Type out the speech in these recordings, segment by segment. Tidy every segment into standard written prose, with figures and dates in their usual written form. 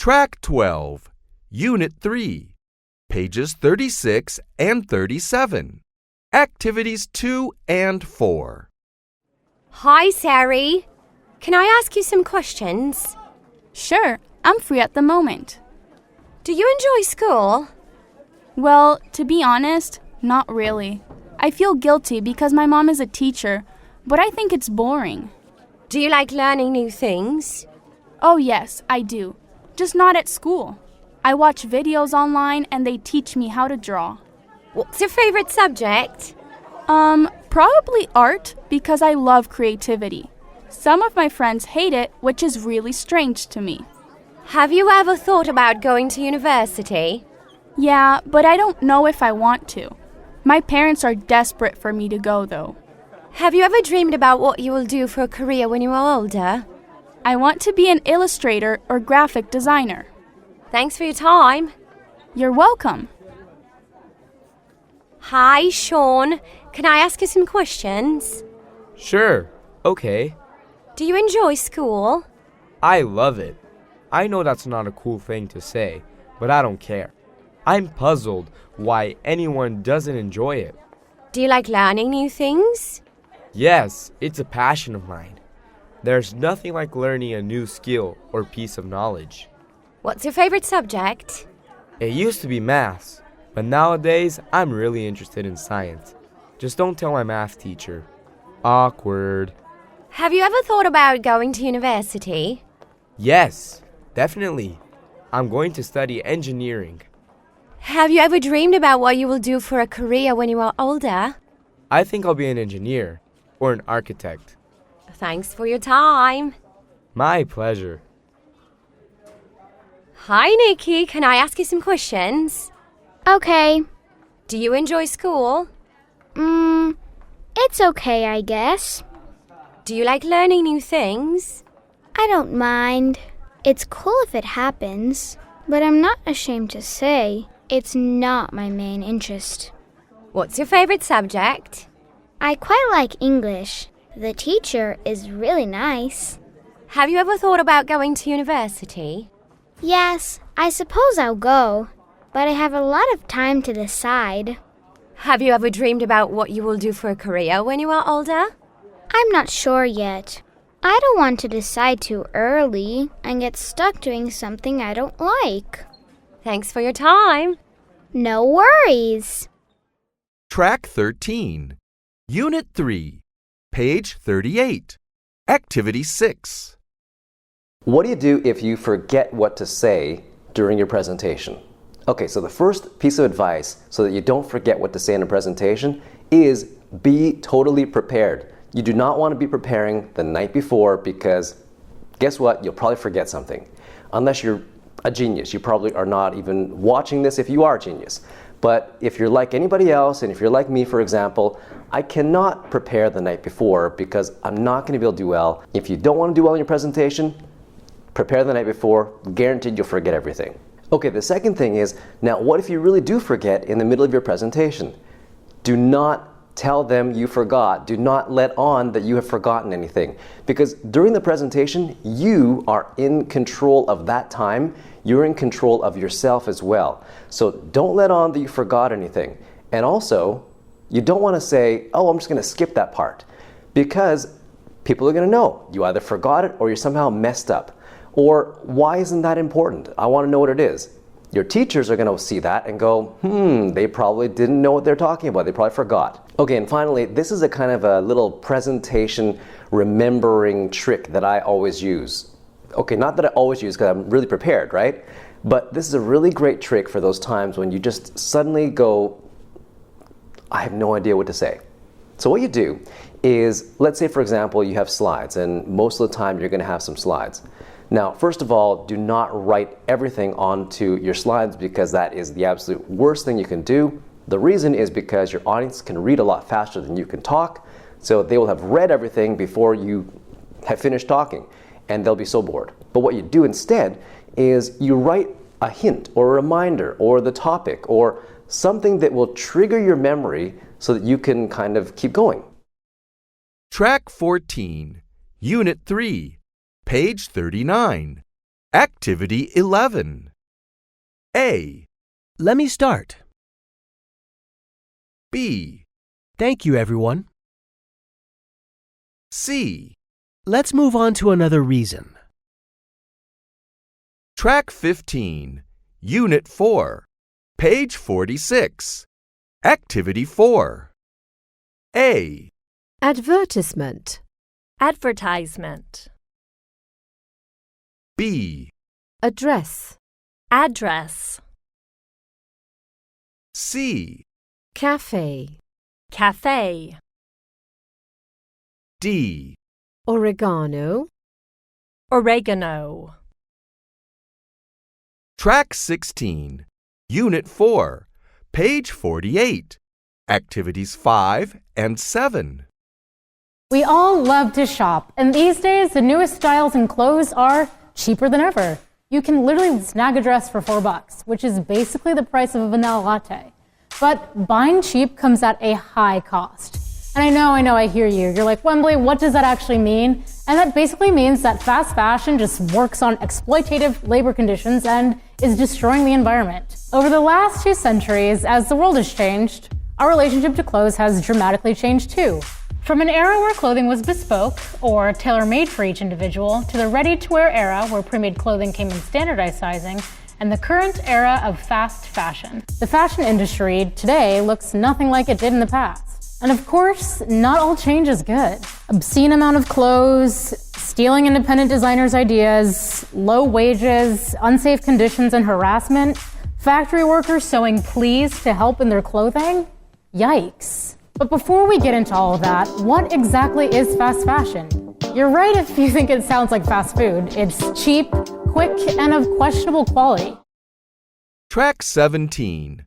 Track 12, Unit 3, pages 36 and 37. Activities 2 and 4. Hi, Sari. Can I ask you some questions? Sure, I'm free at the moment. Do you enjoy school? Well, to be honest, not really. I feel guilty because my mom is a teacher, but I think it's boring. Do you like learning new things? Oh yes, I do. Just not at school. I watch videos online and they teach me how to draw. What's your favorite subject? Probably art because I love creativity. Some of my friends hate it, which is really strange to me. Have you ever thought about going to university? Yeah, but I don't know if I want to. My parents are desperate for me to go, though. Have you ever dreamed about what you will do for a career when you are older? I want to be an illustrator or graphic designer. Thanks for your time. You're welcome. Hi, Sean. Can I ask you some questions? Sure, okay. Do you enjoy school? I love it. I know that's not a cool thing to say, but I don't care. I'm puzzled why anyone doesn't enjoy it. Do you like learning new things? Yes, it's a passion of mine. There's nothing like learning a new skill or piece of knowledge. What's your favorite subject? It used to be math, but nowadays I'm really interested in science. Just don't tell my math teacher. Awkward. Have you ever thought about going to university? Yes, definitely. I'm going to study engineering. Have you ever dreamed about what you will do for a career when you are older? I think I'll be an engineer or an architect. Thanks for your time. My pleasure. Hi, Nikki. Can I ask you some questions? Okay. Do you enjoy school? It's okay, I guess. Do you like learning new things? I don't mind. It's cool if it happens, but I'm not ashamed to say it's not my main interest. What's your favorite subject? I quite like English. The teacher is really nice. Have you ever thought about going to university? Yes, I suppose I'll go, but I have a lot of time to decide. Have you ever dreamed about what you will do for a career when you are older? I'm not sure yet. I don't want to decide too early and get stuck doing something I don't like. Thanks for your time. No worries. Track 13, Unit 3, page 38. Activity 6. What do you do if you forget what to say during your presentation? Okay, so the first piece of advice so that you don't forget what to say in a presentation is be totally prepared. You do not want to be preparing the night before because guess what? You'll probably forget something. Unless you're a genius. You probably are not even watching this if you are a genius. But if you're like anybody else, and if you're like me, for example, I cannot prepare the night before because I'm not going to be able to do well. If you don't want to do well in your presentation, prepare the night before. Guaranteed you'll forget everything. Okay, the second thing is, now what if you really do forget in the middle of your presentation? Do not tell them you forgot. Do not let on that you have forgotten anything. Because during the presentation, you are in control of that time. You're in control of yourself as well. So don't let on that you forgot anything. And also, you don't want to say, oh, I'm just going to skip that part. Because people are going to know you either forgot it or you somehow messed up. Or why isn't that important? I want to know what it is. Your teachers are going to see that and go, they probably didn't know what they're talking about. They probably forgot. Okay, and finally, this is a kind of a little presentation remembering trick that I always use. Okay, not that I always use because I'm really prepared, right? But this is a really great trick for those times when you just suddenly go, I have no idea what to say. So what you do is, let's say for example, you have slides, and most of the time you're going to have some slides. Now, first of all, do not write everything onto your slides because that is the absolute worst thing you can do. The reason is because your audience can read a lot faster than you can talk, so they will have read everything before you have finished talking, and they'll be so bored. But what you do instead is you write a hint or a reminder or the topic or something that will trigger your memory so that you can kind of keep going. Track 14, Unit 3, page 39. Activity 11. A, Let me start. B, Thank you, everyone. C. Let's move on to another reason. Track 15, Unit 4, page 46. Activity 4. A, Advertisement. Advertisement. B, Address. Address. C, Cafe. Cafe. D. Oregano. Oregano. Track 16, Unit 4, page 48. Activities 5 and 7. We all love to shop, and these days the newest styles and clothes are cheaper than ever. You can literally snag a dress for $4, which is basically the price of a vanilla latte. But buying cheap comes at a high cost. And I know, I hear you. You're like, Wembley, what does that actually mean? And that basically means that fast fashion just works on exploitative labor conditions and is destroying the environment. Over the last 2 centuries, as the world has changed, our relationship to clothes has dramatically changed too. From an era where clothing was bespoke or tailor-made for each individual to the ready-to-wear era where pre-made clothing came in standardized sizing, and the current era of fast fashion. The fashion industry today looks nothing like it did in the past. And of course, not all change is good. Obscene amount of clothes, stealing independent designers' ideas, low wages, unsafe conditions and harassment, factory workers sewing pleas to help in their clothing. Yikes. But before we get into all of that, what exactly is fast fashion? You're right if you think it sounds like fast food. It's cheap, quick, and of questionable quality. Track 17,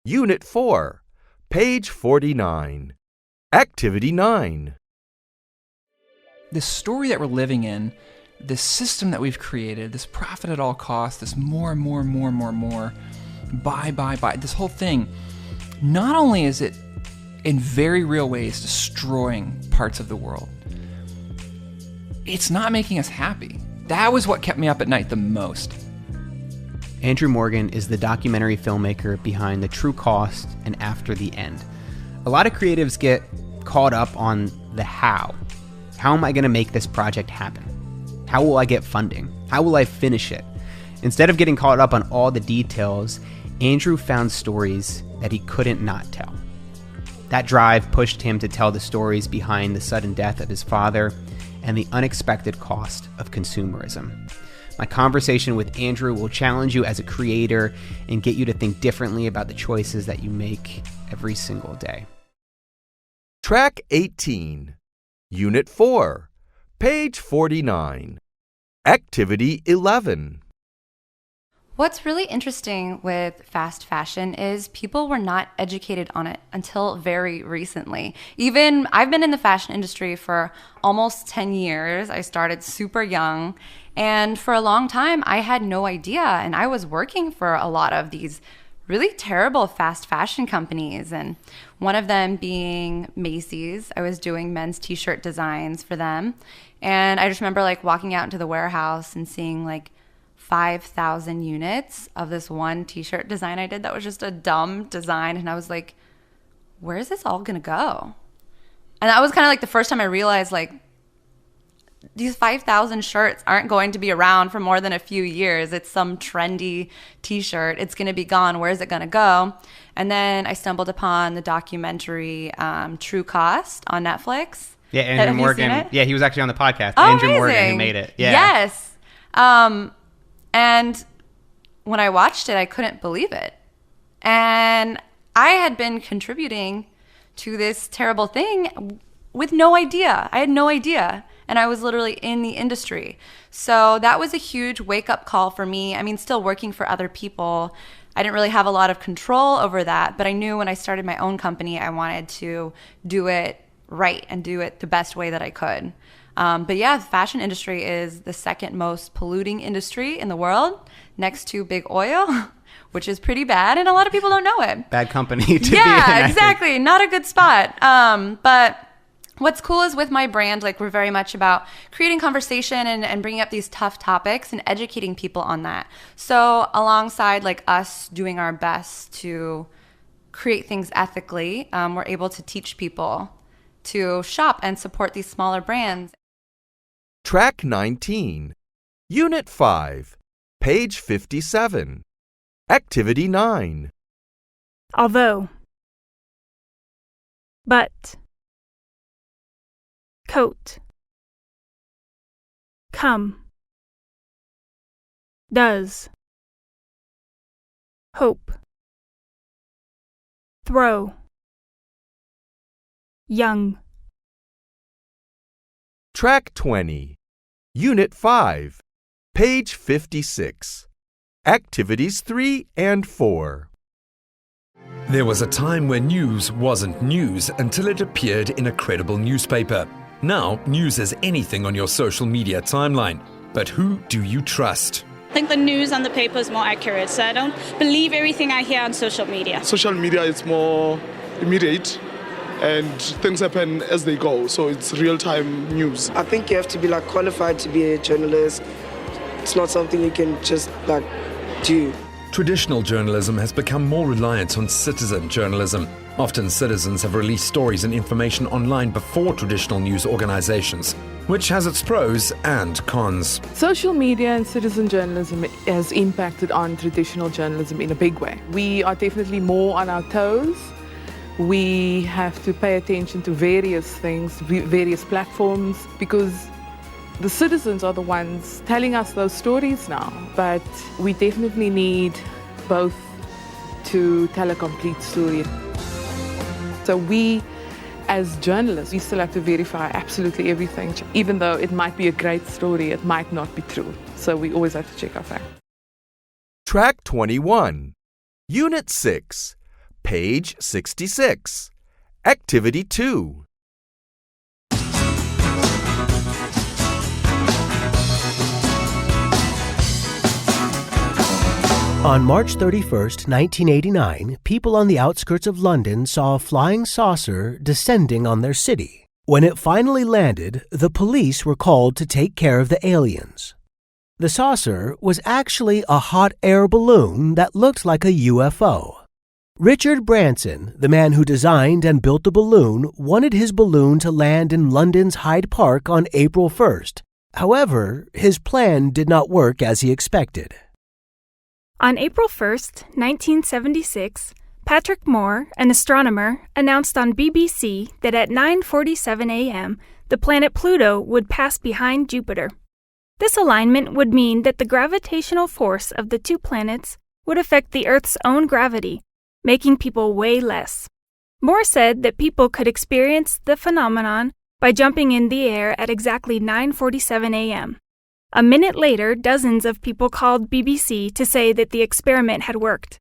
Unit 4, page 49. Activity 9. The story that we're living in, this system that we've created, this profit at all costs, this more, buy, this whole thing, not only is it in very real ways destroying parts of the world, it's not making us happy. That was what kept me up at night the most. Andrew Morgan is the documentary filmmaker behind The True Cost and After the End. A lot of creatives get caught up on the how. How am I going to make this project happen? How will I get funding? How will I finish it? Instead of getting caught up on all the details, Andrew found stories that he couldn't not tell. That drive pushed him to tell the stories behind the sudden death of his father and the unexpected cost of consumerism. My conversation with Andrew will challenge you as a creator and get you to think differently about the choices that you make every single day. Track 18, Unit 4, page 49. Activity 11. What's really interesting with fast fashion is people were not educated on it until very recently. Even I've been in the fashion industry for almost 10 years. I started super young, and for a long time I had no idea, and I was working for a lot of these really terrible fast fashion companies, and one of them being Macy's. I was doing men's t-shirt designs for them, and I just remember like walking out into the warehouse and seeing like 5,000 units of this one t-shirt design I did that was just a dumb design, and I was like, where is this all gonna go? And that was kind of like the first time I realized like these 5,000 shirts aren't going to be around for more than a few years. It's some trendy t-shirt. It's going to be gone. Where is it going to go? And then I stumbled upon the documentary True Cost on Netflix. Yeah, Andrew Morgan. Yeah, he was actually on the podcast. Oh, Andrew amazing. Morgan, who made it. Yeah. Yes. And when I watched it, I couldn't believe it. And I had been contributing to this terrible thing with no idea. I had no idea. And I was literally in the industry. So that was a huge wake-up call for me. I mean, still working for other people, I didn't really have a lot of control over that. But I knew when I started my own company, I wanted to do it right and do it the best way that I could. But yeah, the fashion industry is the second most polluting industry in the world, next to big oil, which is pretty bad. And a lot of people don't know it. Bad company to be in. Yeah, exactly. Not a good spot. But What's cool is with my brand, like we're very much about creating conversation and bringing up these tough topics and educating people on that. So alongside like us doing our best to create things ethically, we're able to teach people to shop and support these smaller brands. Track 19, Unit 5, page 57. Activity 9. Although, but, coat, come, does, hope, throw, young. Track 20, Unit 5, page 56. Activities 3 and 4. There was a time when news wasn't news until it appeared in a credible newspaper. Now, news is anything on your social media timeline. But who do you trust? I think the news on the paper is more accurate, so I don't believe everything I hear on social media. Social media is more immediate and things happen as they go, so it's real-time news. I think you have to be qualified to be a journalist. It's not something you can just do. Traditional journalism has become more reliant on citizen journalism. Often citizens have released stories and information online before traditional news organizations, which has its pros and cons. Social media and citizen journalism has impacted on traditional journalism in a big way. We are definitely more on our toes. We have to pay attention to various things, various platforms, because the citizens are the ones telling us those stories now, but we definitely need both to tell a complete story. So we, as journalists, we still have to verify absolutely everything. Even though it might be a great story, it might not be true. So we always have to check our facts. Track 21, Unit 6, page 66. Activity 2. On March 31, 1989, people on the outskirts of London saw a flying saucer descending on their city. When it finally landed, the police were called to take care of the aliens. The saucer was actually a hot air balloon that looked like a UFO. Richard Branson, the man who designed and built the balloon, wanted his balloon to land in London's Hyde Park on April 1st. However, his plan did not work as he expected. On April 1st, 1976, Patrick Moore, an astronomer, announced on BBC that at 9:47 a.m., the planet Pluto would pass behind Jupiter. This alignment would mean that the gravitational force of the two planets would affect the Earth's own gravity, making people weigh less. Moore said that people could experience the phenomenon by jumping in the air at exactly 9:47 a.m. A minute later, dozens of people called BBC to say that the experiment had worked.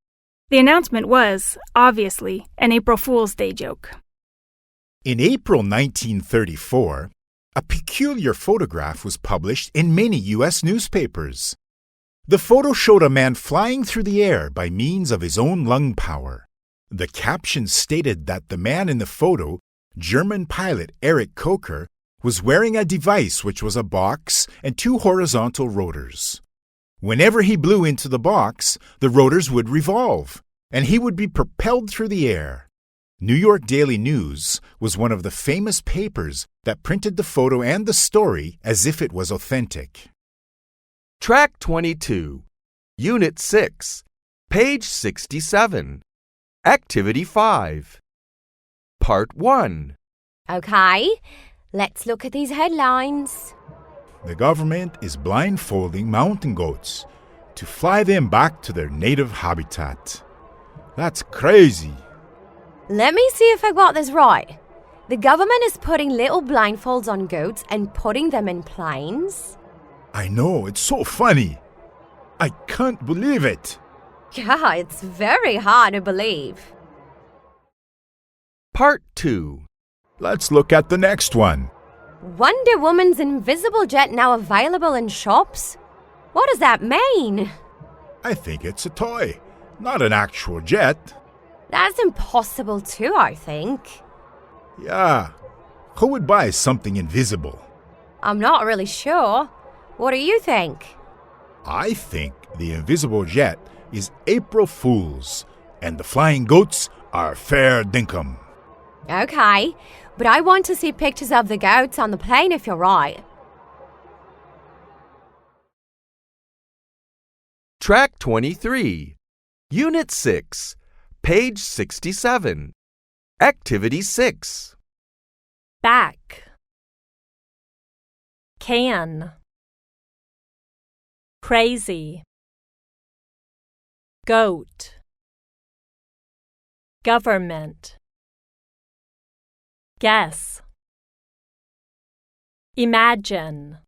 The announcement was, obviously, an April Fool's Day joke. In April 1934, a peculiar photograph was published in many U.S. newspapers. The photo showed a man flying through the air by means of his own lung power. The caption stated that the man in the photo, German pilot Erich Kocher, was wearing a device which was a box and two horizontal rotors. Whenever he blew into the box, the rotors would revolve, and he would be propelled through the air. New York Daily News was one of the famous papers that printed the photo and the story as if it was authentic. Track 22, Unit 6, page 67. Activity 5. Part 1. Okay, let's look at these headlines. The government is blindfolding mountain goats to fly them back to their native habitat. That's crazy. Let me see if I got this right. The government is putting little blindfolds on goats and putting them in planes? I know, it's so funny. I can't believe it. Yeah, it's very hard to believe. Part 2. Let's look at the next one. Wonder Woman's invisible jet now available in shops? What does that mean? I think it's a toy, not an actual jet. That's impossible too, I think. Yeah, Who would buy something invisible? I'm not really sure. What do you think? I think the invisible jet is April Fool's, and the flying goats are fair dinkum. Okay, but I want to see pictures of the goats on the plane if you're right. Track 23, Unit 6, page 67. Activity 6. Back. Can. Crazy. Goat. Government. Guess. Imagine.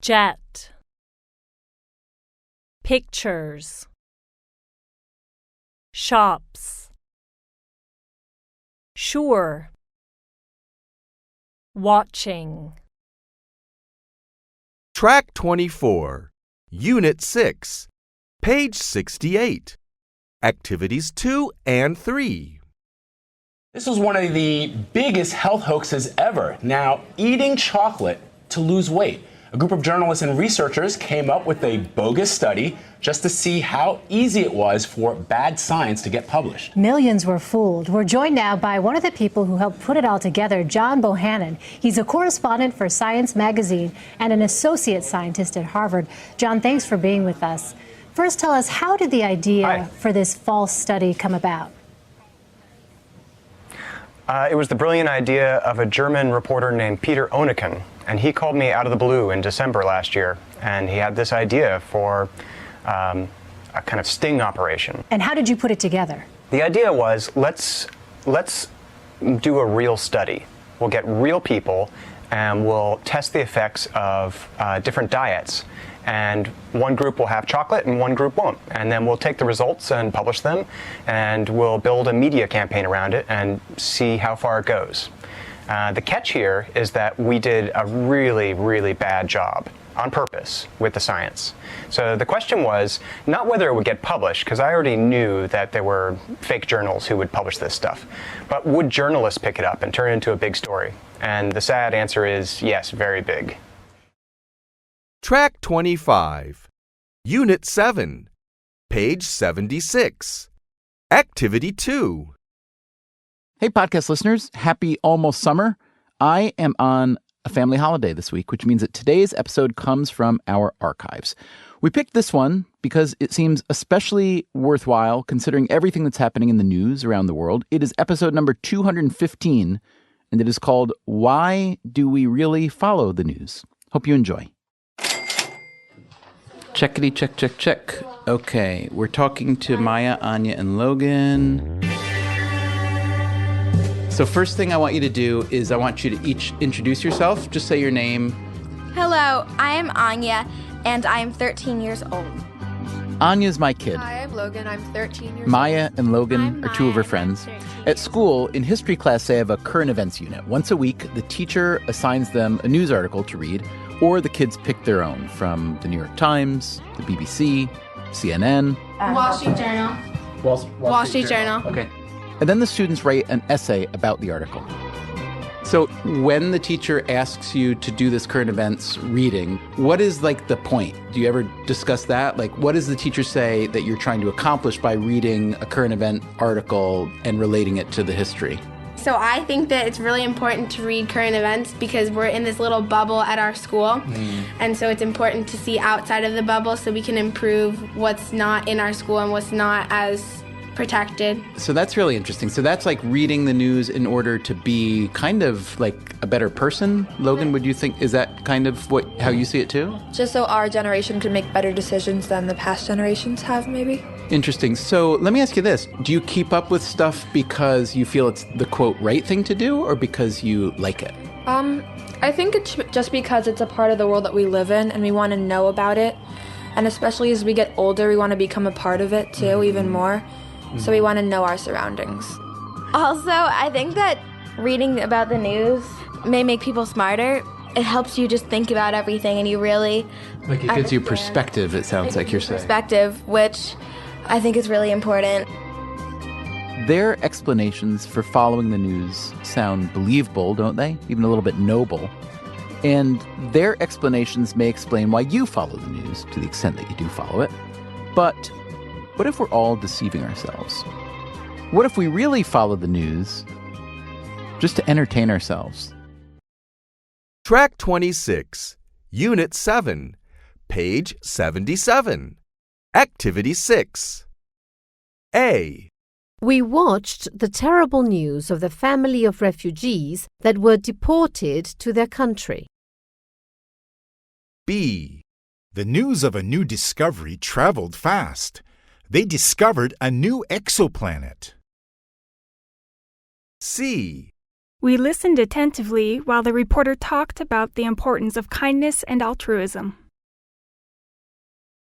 Jet. Pictures. Shops. Sure. Watching. Track 24, Unit 6, page 68. Activities 2 and 3. This was one of the biggest health hoaxes ever. Now, eating chocolate to lose weight. A group of journalists and researchers came up with a bogus study just to see how easy it was for bad science to get published. Millions were fooled. We're joined now by one of the people who helped put it all together, John Bohannon. He's a correspondent for Science Magazine and an associate scientist at Harvard. John, thanks for being with us. First, tell us, how did the idea for this false study come about? It was the brilliant idea of a German reporter named Peter Oneken, and he called me out of the blue in December last year, and he had this idea for a kind of sting operation. And how did you put it together? The idea was, let's do a real study. We'll get real people, and we'll test the effects of different diets. And one group will have chocolate and one group won't. And then we'll take the results and publish them, and we'll build a media campaign around it and see how far it goes. The catch here is that we did a really, really bad job on purpose with the science. So the question was not whether it would get published, because I already knew that there were fake journals who would publish this stuff, but would journalists pick it up and turn it into a big story? And the sad answer is yes, very big. Track 25, Unit 7, page 76. Activity 2. Hey, podcast listeners. Happy almost summer. I am on a family holiday this week, which means that today's episode comes from our archives. We picked this one because it seems especially worthwhile considering everything that's happening in the news around the world. It is episode number 215, and it is called Why Do We Really Follow the News? Hope you enjoy. Checkity check, check, check. Okay, we're talking to Maya, Anya, and Logan. So first thing I want you to do is I want you to each introduce yourself. Just say your name. Hello, I am Anya, and I am 13 years old. Anya's my kid. Hi, I'm Logan. I'm 13 years old. Maya and Logan are two of her friends. At school, in history class, they have a current events unit. Once a week, the teacher assigns them a news article to read, or the kids pick their own from the New York Times, the BBC, CNN. Wall Street Journal. Wall Street Journal. Okay. And then the students write an essay about the article. So when the teacher asks you to do this current events reading, what is like the point? Do you ever discuss that? Like, what does the teacher say that you're trying to accomplish by reading a current event article and relating it to the history? So I think that it's really important to read current events because we're in this little bubble at our school. And so it's important to see outside of the bubble so we can improve what's not in our school and what's not as protected. So that's really interesting. So that's like reading the news in order to be kind of like a better person. Logan, would you think, is that kind of how you see it too? Just so our generation can make better decisions than the past generations have, maybe. Interesting. So let me ask you this. Do you keep up with stuff because you feel it's the, quote, right thing to do, or because you like it? I think it's just because it's a part of the world that we live in and we want to know about it. And especially as we get older, we want to become a part of it too, even more. So we want to know our surroundings. Also, I think that reading about the news may make people smarter. It helps you just think about everything and you really... Like it gives you perspective, it sounds like you're saying. Perspective, which I think is really important. Their explanations for following the news sound believable, don't they? Even a little bit noble. And their explanations may explain why you follow the news, to the extent that you do follow it. But what if we're all deceiving ourselves? What if we really follow the news just to entertain ourselves? Track 26, Unit 7, page 77. Activity 6. A. We watched the terrible news of the family of refugees that were deported to their country. B. The news of a new discovery traveled fast. They discovered a new exoplanet. C. We listened attentively while the reporter talked about the importance of kindness and altruism.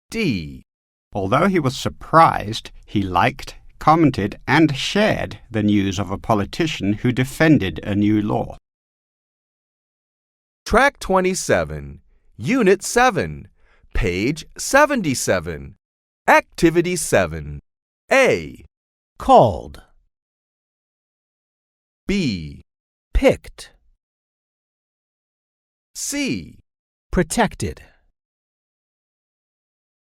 D. Although he was surprised, he liked, commented, and shared the news of a politician who defended a new law. Track 27, Unit 7, page 77. Activity 7. A. Called. B. Picked. C. Protected.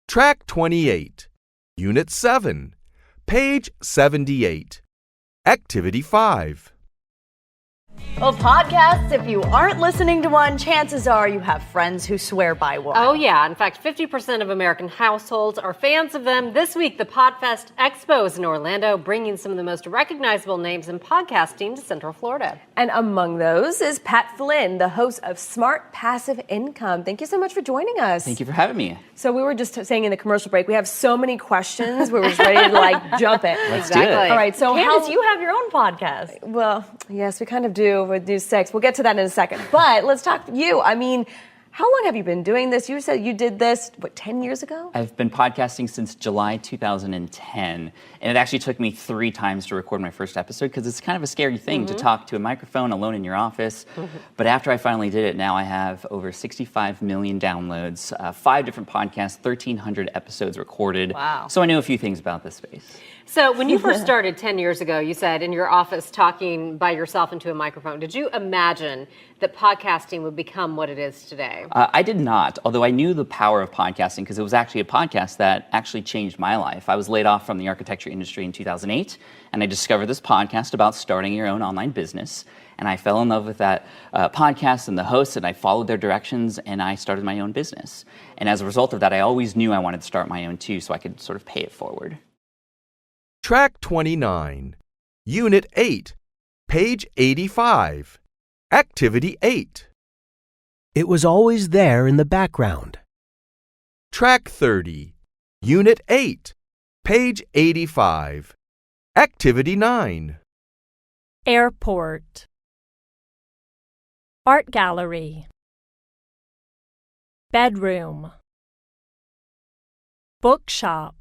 Track 28, Unit 7, page 78. Activity 5. Well, podcasts, if you aren't listening to one, chances are you have friends who swear by one. Oh, yeah. In fact, 50% of American households are fans of them. This week, the Podfest Expo is in Orlando, bringing some of the most recognizable names in podcasting to Central Florida. And among those is Pat Flynn, the host of Smart Passive Income. Thank you so much for joining us. Thank you for having me. So we were just saying in the commercial break, we have so many questions. We're just ready to jump in. Let's do it. All right. So Candace, you have your own podcast. Well, yes, we kind of do with News 6. We'll get to that in a second. But let's talk to you. I mean, how long have you been doing this? You said you did this, 10 years ago? I've been podcasting since July 2010, and it actually took me 3 times to record my first episode because it's kind of a scary thing to talk to a microphone alone in your office. But after I finally did it, now I have over 65 million downloads, 5 different podcasts, 1,300 episodes recorded. Wow. So I know a few things about this space. So when you first started 10 years ago, you said in your office talking by yourself into a microphone, did you imagine that podcasting would become what it is today? I did not, although I knew the power of podcasting because it was actually a podcast that actually changed my life. I was laid off from the architecture industry in 2008, and I discovered this podcast about starting your own online business. And I fell in love with that podcast and the hosts, and I followed their directions, and I started my own business. And as a result of that, I always knew I wanted to start my own too, so I could sort of pay it forward. Track 29, Unit 8, page 85. Activity 8. It was always there in the background. Track 30, Unit 8, page 85. Activity 9. Airport. Art gallery. Bedroom. Bookshop.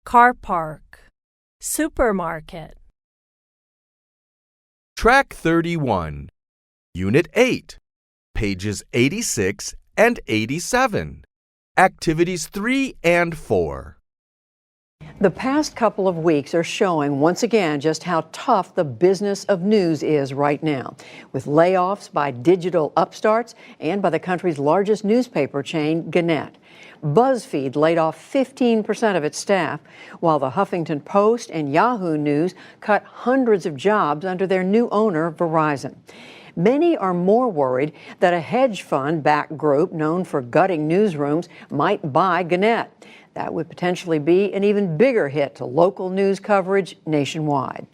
Car park. Supermarket. Track 31, Unit 8, pages 86 and 87. Activities 3 and 4. The past couple of weeks are showing once again just how tough the business of news is right now, with layoffs by digital upstarts and by the country's largest newspaper chain, Gannett. BuzzFeed laid off 15% of its staff, while the Huffington Post and Yahoo News cut hundreds of jobs under their new owner, Verizon. Many are more worried that a hedge fund-backed group known for gutting newsrooms might buy Gannett. That would potentially be an even bigger hit to local news coverage nationwide.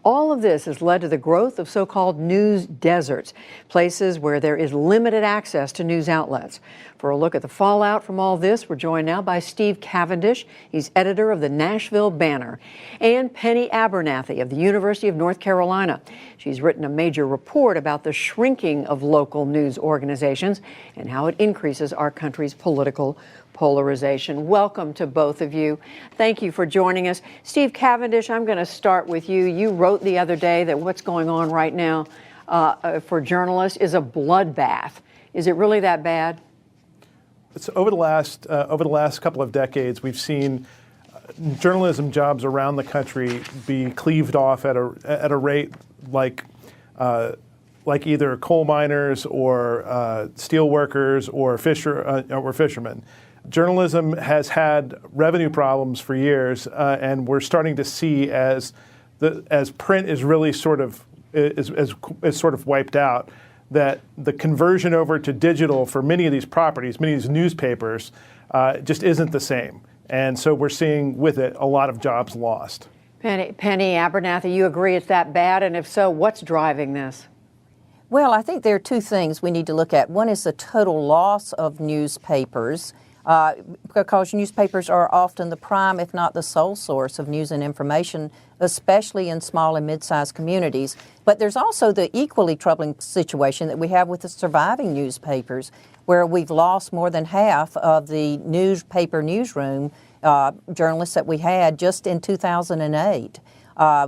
All of this has led to the growth of so-called news deserts, places where there is limited access to news outlets. For a look at the fallout from all this, we're joined now by Steve Cavendish. He's editor of the Nashville Banner, and Penny Abernathy of the University of North Carolina. She's written a major report about the shrinking of local news organizations and how it increases our country's political polarization. Welcome to both of you. Thank you for joining us. Steve Cavendish, I'm going to start with you. You wrote the other day that what's going on right now for journalists is a bloodbath. Is it really that bad? So over the last couple of decades, we've seen journalism jobs around the country be cleaved off at a rate like either coal miners or steel workers or fishermen. Journalism has had revenue problems for years, and we're starting to see as print is really sort of wiped out, that the conversion over to digital for many of these properties, many of these newspapers, just isn't the same. And so we're seeing with it a lot of jobs lost. Penny Abernathy, you agree it's that bad? And if so, what's driving this? Well, I think there are two things we need to look at. One is the total loss of newspapers, because newspapers are often the prime, if not the sole source of news and information, especially in small and mid-sized communities. But there's also the equally troubling situation that we have with the surviving newspapers, where we've lost more than half of the newspaper newsroom journalists that we had just in 2008.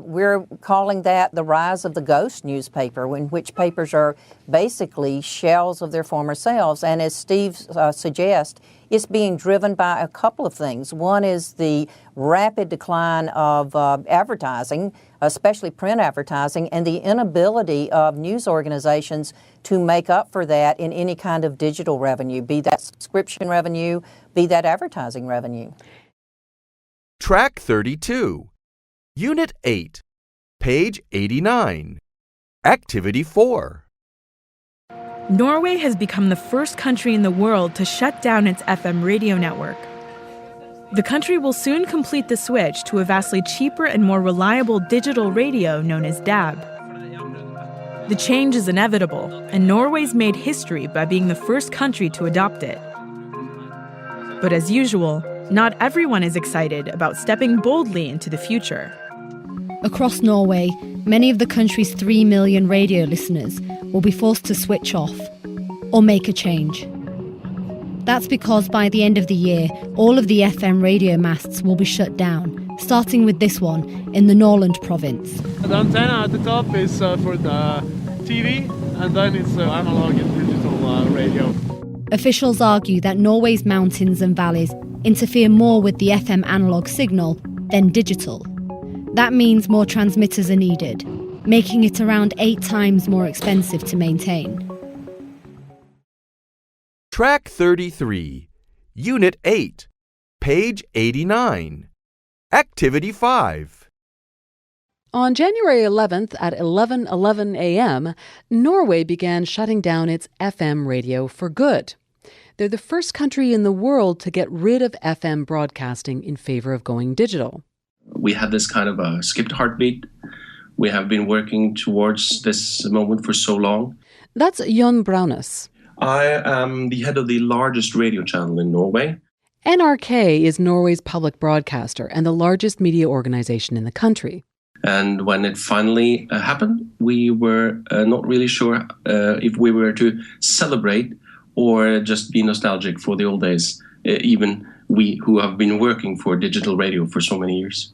We're calling that the rise of the ghost newspaper, in which papers are basically shells of their former selves. And as Steve suggests, it's being driven by a couple of things. One is the rapid decline of advertising, especially print advertising, and the inability of news organizations to make up for that in any kind of digital revenue, be that subscription revenue, be that advertising revenue. Track 32. Unit 8, page 89. Activity 4. Norway has become the first country in the world to shut down its FM radio network. The country will soon complete the switch to a vastly cheaper and more reliable digital radio known as DAB. The change is inevitable, and Norway's made history by being the first country to adopt it. But as usual, not everyone is excited about stepping boldly into the future. Across Norway, many of the country's 3 million radio listeners will be forced to switch off or make a change. That's because by the end of the year, all of the FM radio masts will be shut down, starting with this one in the Norland province. The antenna at the top is for the TV, and then it's analog and digital radio. Officials argue that Norway's mountains and valleys interfere more with the FM analog signal than digital. That means more transmitters are needed, making it around 8 times more expensive to maintain. Track 33, Unit 8, page 89. Activity 5. On January 11th at 11:11 a.m., Norway began shutting down its FM radio for good. They're the first country in the world to get rid of FM broadcasting in favor of going digital. We had this kind of a skipped heartbeat. We have been working towards this moment for so long. That's Jon Braunæs. I am the head of the largest radio channel in Norway. NRK is Norway's public broadcaster and the largest media organization in the country. And when it finally happened, we were not really sure if we were to celebrate or just be nostalgic for the old days, even we who have been working for digital radio for so many years.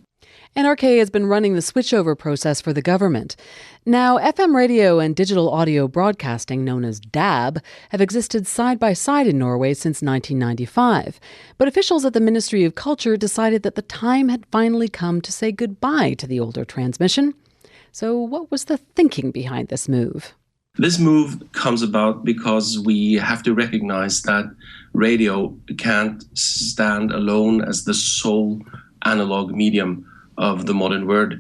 NRK has been running the switchover process for the government. Now, FM radio and digital audio broadcasting, known as DAB, have existed side by side in Norway since 1995. But officials at the Ministry of Culture decided that the time had finally come to say goodbye to the older transmission. So what was the thinking behind this move? This move comes about because we have to recognize that radio can't stand alone as the sole analog medium of the modern world.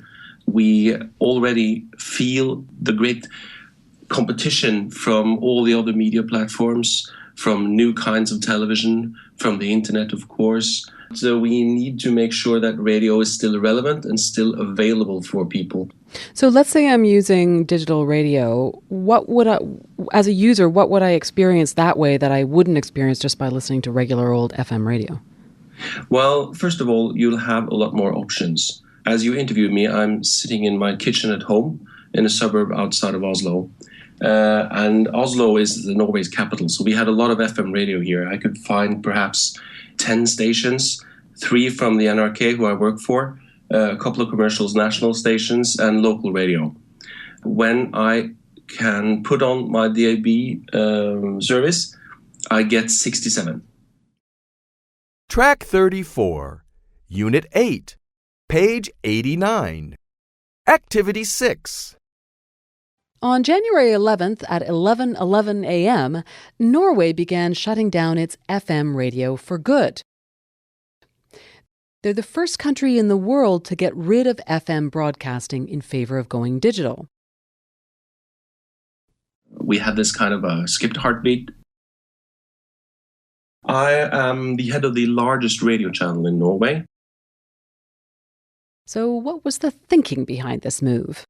We already feel the great competition from all the other media platforms, from new kinds of television, from the internet, of course. So we need to make sure that radio is still relevant and still available for people. So let's say I'm using digital radio. As a user, what would I experience that way that I wouldn't experience just by listening to regular old FM radio? Well, first of all, you'll have a lot more options. As you interviewed me, I'm sitting in my kitchen at home in a suburb outside of Oslo. And Oslo is Norway's capital, so we had a lot of FM radio here. I could find perhaps 10 stations, 3 from the NRK, who I work for, a couple of commercials, national stations, and local radio. When I can put on my DAB service, I get 67. Track 34, Unit 8, page 89. Activity 6. On January 11th at 11:11 a.m., Norway began shutting down its FM radio for good. They're the first country in the world to get rid of FM broadcasting in favor of going digital. We had this kind of a skipped heartbeat. I am the head of the largest radio channel in Norway. So what was the thinking behind this move?